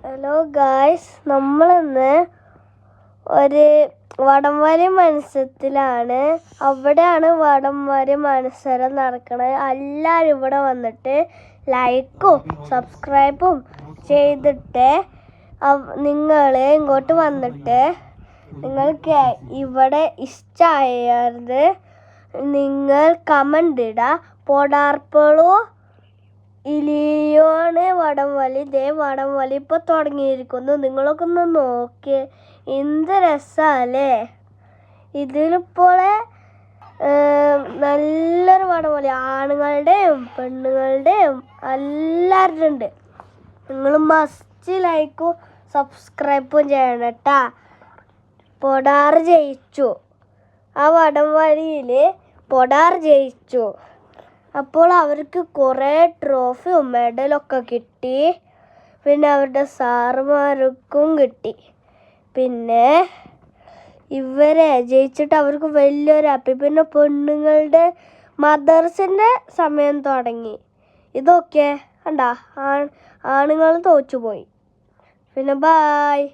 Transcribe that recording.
Hello guys, നമ്മളിന്ന് ഒരു വടംവലി മത്സരത്തിലാണ്. അവിടെയാണ് വടംവലി മത്സരം നടക്കുന്നത്. എല്ലാവരും ഇവിടെ വന്നിട്ട് ലൈക്കും സബ്സ്ക്രൈബും ചെയ്തിട്ട് നിങ്ങൾ ഇങ്ങോട്ട് വന്നിട്ട് നിങ്ങൾക്ക് ഇവിടെ ഇഷ്ടമായത് നിങ്ങൾ കമൻ്റ് ഇടുക. പോടാർപ്പളോ ഇലിയോണ് വടംവലി. വടംവലി ഇപ്പോൾ തുടങ്ങിയിരിക്കുന്നു. നിങ്ങളൊക്കെ ഒന്ന് നോക്കി, എന്ത് രസമല്ലേ ഇതിലിപ്പോൾ. നല്ലൊരു വടംവലി, ആണുങ്ങളുടെയും പെണ്ണുങ്ങളുടെയും എല്ലാവരുടെ ഉണ്ട്. നിങ്ങൾ മസ്റ്റ് ലൈക്കും സബ്സ്ക്രൈബും ചെയ്യണം കേട്ടാ. പൊടാർ ജയിച്ചു. ആ വടംവലിയിൽ പൊടാർ ജയിച്ചു. അപ്പോൾ അവർക്ക് കുറേ ട്രോഫിയും മെഡലൊക്കെ കിട്ടി. പിന്നെ അവരുടെ സാറുമാർക്കും കിട്ടി. പിന്നെ ഇവരെ ജയിച്ചിട്ട് അവർക്ക് വലിയൊരു ഹാപ്പി. പിന്നെ പെണ്ണുങ്ങളുടെ മദർസിൻ്റെ സമയം തുടങ്ങി. ഇതൊക്കെ കണ്ടാ, ആണുങ്ങൾ തോറ്റുപോയി. പിന്നെ ബായ്.